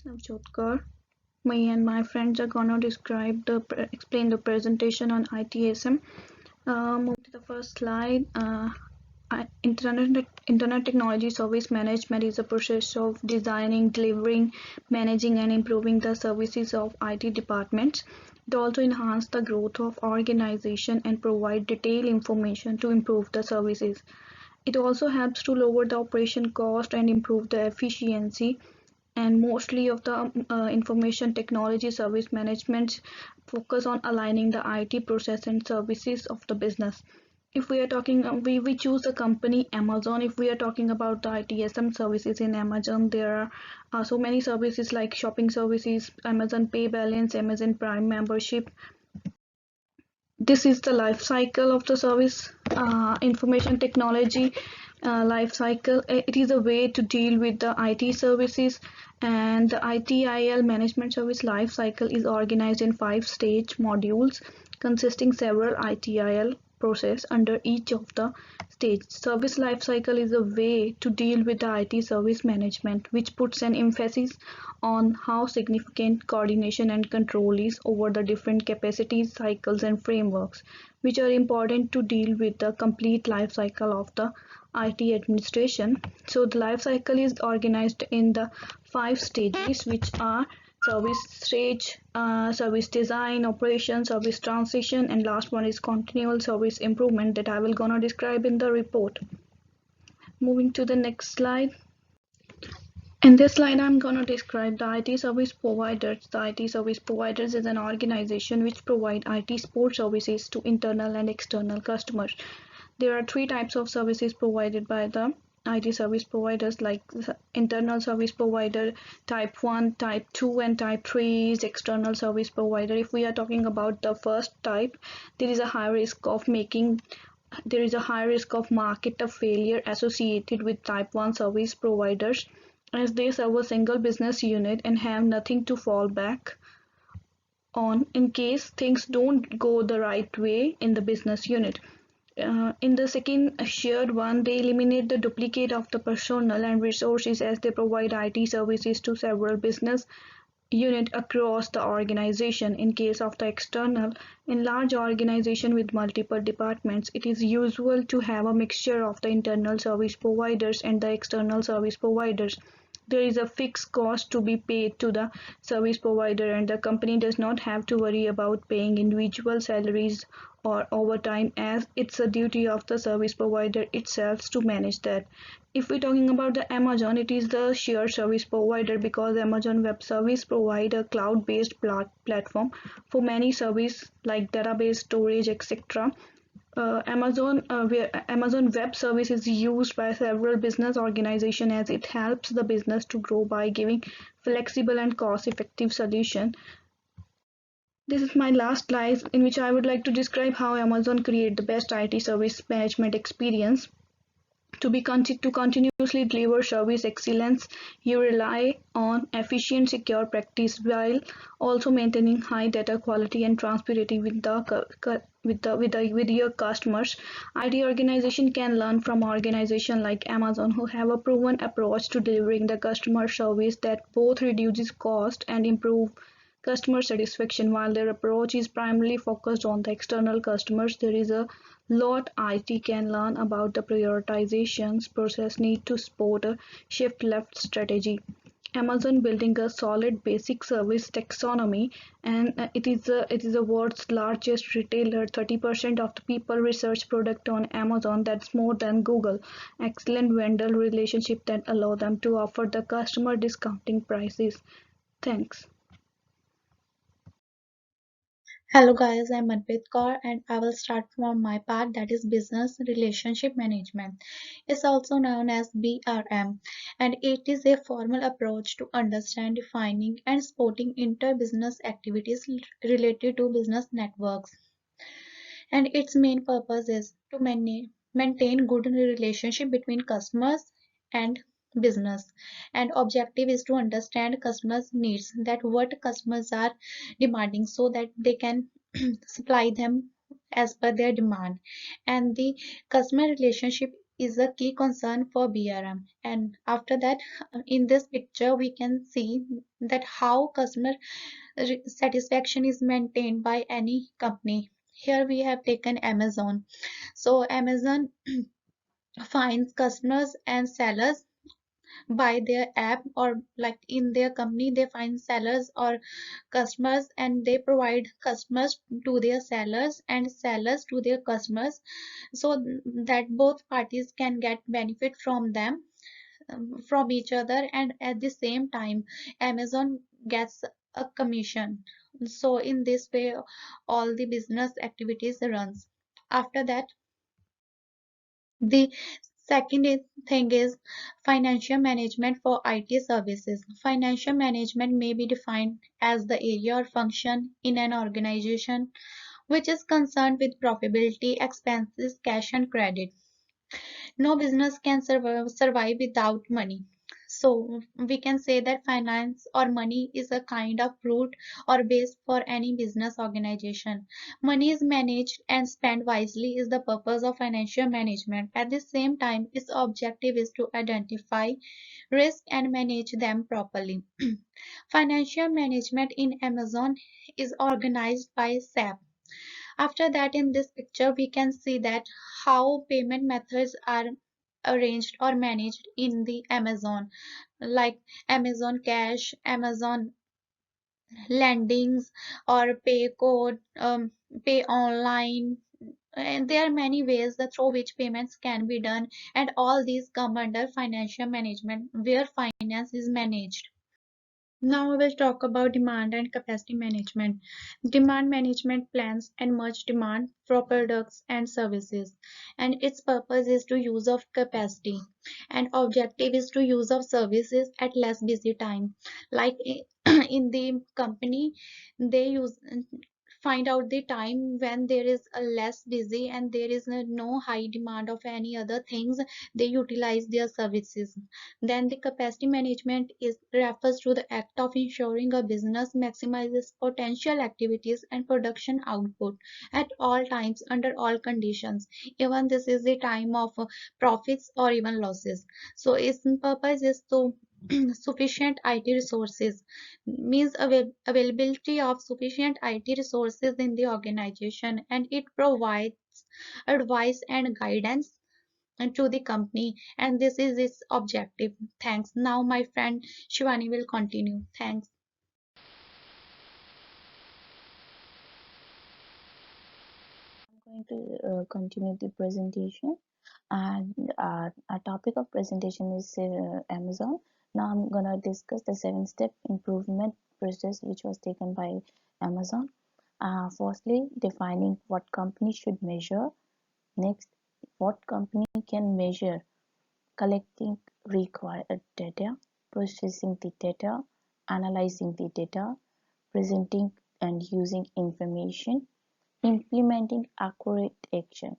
Navjot Kaur. Me and my friends are gonna explain the presentation on ITSM. Move to the first slide. Internet Technology Service Management is a process of designing, delivering, managing, and improving the services of IT departments. It also enhances the growth of organization and provide detailed information to improve the services. It also helps to lower the operation cost and improve the efficiency, and mostly of the information technology service management focus on aligning the IT process and services of the business. If we are talking, we choose the company Amazon. If we are talking about the ITSM services in Amazon, there are so many services like shopping services, Amazon Pay Balance, Amazon Prime membership. This is the life cycle of the service. Information technology life cycle. It is a way to deal with the IT services, and the ITIL management service life cycle is organized in 5 stage modules consisting several ITIL process under each of the stage. Service life cycle is a way to deal with the IT service management, which puts an emphasis on how significant coordination and control is over the different capacities, cycles, and frameworks, which are important to deal with the complete life cycle of the IT administration. So the life cycle is organized in the 5 stages, which are service stage, service design, operation, service transition, and last one is continual service improvement that I will gonna describe in the report. Moving to the next slide. In this slide, I'm going to describe the IT service providers. The IT service providers is an organization which provide IT support services to internal and external customers. There are 3 types of services provided by the IT service providers, like internal service provider, type 1, type 2, and type 3 is external service provider. If we are talking about the first type, there is a high risk of market of failure associated with type 1 service providers, as they serve a single business unit and have nothing to fall back on in case things don't go the right way in the business unit. In the second shared one, they eliminate the duplicate of the personnel and resources, as they provide IT services to several business unit across the organization. In case of the external, in large organization with multiple departments, it is usual to have a mixture of the internal service providers and the external service providers. There is a fixed cost to be paid to the service provider, and the company does not have to worry about paying individual salaries or overtime, as it's a duty of the service provider itself to manage that. If we're talking about the Amazon, it is the shared service provider, because Amazon Web Service provide a cloud-based platform for many services like database storage, etc. Amazon Web Service is used by several business organizations, as it helps the business to grow by giving flexible and cost-effective solution. This is my last slide, in which I would like to describe how Amazon create the best IT service management experience. To continuously deliver service excellence, you rely on efficient, secure practice while also maintaining high data quality and transparency with your customers. IT organization can learn from organizations like Amazon, who have a proven approach to delivering the customer service that both reduces cost and improve customer satisfaction. While their approach is primarily focused on the external customers, there is a lot IT can learn about the prioritizations process need to support a shift left strategy. Amazon building a solid basic service taxonomy, and it is the world's largest retailer. 30% of the people research product on Amazon. That's more than Google. Excellent vendor relationship that allow them to offer the customer discounting prices. Thanks. Hello guys, I'm Manpreet Kaur and I will start from my part, that is Business Relationship Management. It's also known as BRM, and it is a formal approach to understand, defining and supporting inter-business activities related to business networks. And its main purpose is to maintain good relationship between customers and business, and objective is to understand customers needs, that what customers are demanding, so that they can supply them as per their demand. And the customer relationship is a key concern for BRM. And after that, in this picture, we can see that how customer satisfaction is maintained by any company. Here we have taken Amazon. So Amazon finds customers and sellers by their app, or like in their company they find sellers or customers, and they provide customers to their sellers and sellers to their customers, so that both parties can get benefit from them, from each other, and at the same time Amazon gets a commission. So in this way all the business activities runs. After that, the thing is financial management for IT services. Financial management may be defined as the area or function in an organization which is concerned with profitability, expenses, cash, and credit. No business can survive without money. So we can say that finance or money is a kind of root or base for any business organization. Money is managed and spent wisely is the purpose of financial management. At the same time, its objective is to identify risk and manage them properly. Financial management in Amazon is organized by SAP. After that, in this picture, we can see that how payment methods are arranged or managed in the Amazon, like Amazon Cash, Amazon Lendings, or Pay Code, Pay Online. And there are many ways through which payments can be done, and all these come under financial management, where finance is managed. Now we will talk about demand and capacity management. Demand management plans and merge demand for products and services, and its purpose is to use of capacity, and objective is to use of services at less busy time. Like in the company, they use find out the time when there is a less busy and there is no high demand of any other things, they utilize their services. Then the capacity management is refers to the act of ensuring a business maximizes potential activities and production output at all times under all conditions. Even this is the time of profits or even losses. So its purpose is to sufficient IT resources, means availability of sufficient IT resources in the organization, and it provides advice and guidance to the company, and this is its objective. Thanks. Now my friend Shivani will continue. Thanks. I'm going to continue the presentation, and our topic of presentation is Amazon. Now I'm gonna discuss the 7-step improvement process which was taken by Amazon. Firstly, defining what company should measure. Next, what company can measure. Collecting required data, processing the data, analyzing the data, presenting and using information, implementing accurate action.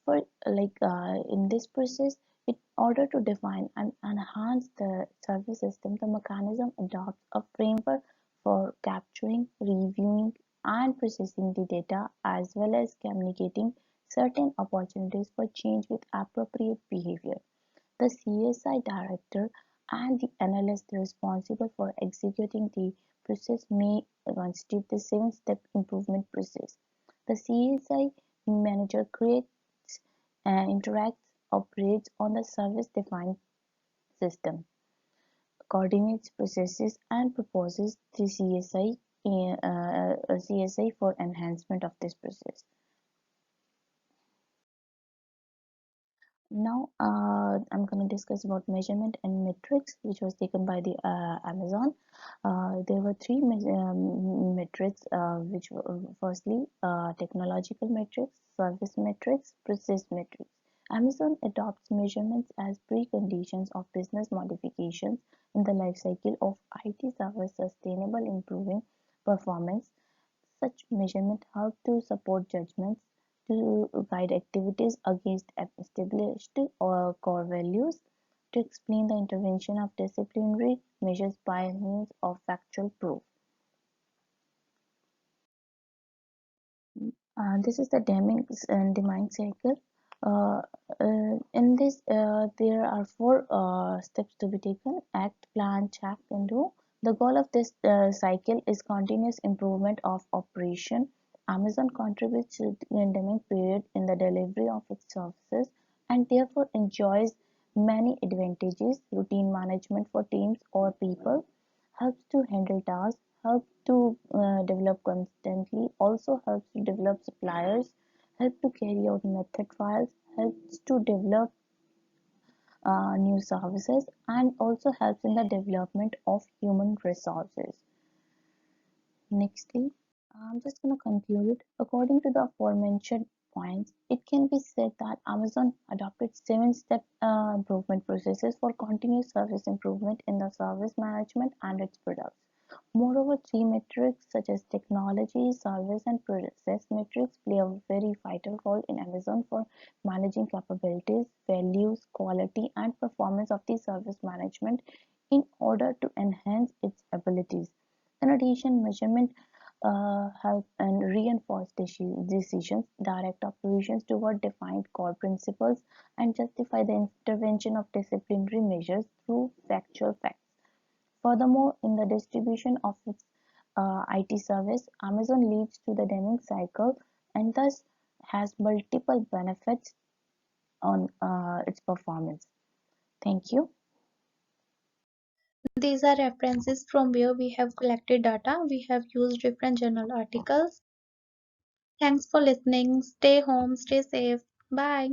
For in this process, in order to define and enhance the service system, the mechanism adopts a framework for capturing, reviewing, and processing the data, as well as communicating certain opportunities for change with appropriate behavior. The CSI director and the analyst responsible for executing the process may constitute the 7-step improvement process. The CSI manager creates, interacts, operates on the service-defined system, coordinates processes, and proposes the CSI for enhancement of this process. Now, I'm going to discuss about measurement and metrics, which was taken by the Amazon. There were three metrics, which were firstly technological metrics, service metrics, process metrics. Amazon adopts measurements as preconditions of business modifications in the life cycle of IT service sustainable improving performance. Such measurement help to support judgments, to guide activities against established or core values, to explain the intervention of disciplinary measures by means of factual proof. This is the Deming cycle. Uh, in this, there are four steps to be taken: act, plan, check, and do. The goal of this cycle is continuous improvement of operation. Amazon contributes to the endemic period in the delivery of its services and therefore enjoys many advantages. Routine management for teams or people helps to handle tasks, helps to develop constantly, also helps to develop suppliers, help to carry out method trials, helps to develop new services, and also helps in the development of human resources. Nextly, I'm just going to conclude. According to the aforementioned points, it can be said that Amazon adopted seven-step improvement processes for continuous service improvement in the service management and its products. Moreover, three metrics such as technology, service, and process metrics play a very vital role in Amazon for managing capabilities, values, quality, and performance of the service management in order to enhance its abilities. In addition, measurement help and reinforce decisions, direct operations toward defined core principles, and justify the intervention of disciplinary measures through factual facts. Furthermore, in the distribution of its IT service, Amazon leads to the Deming cycle and thus has multiple benefits on its performance. Thank you. These are references from where we have collected data. We have used different journal articles. Thanks for listening. Stay home, stay safe. Bye.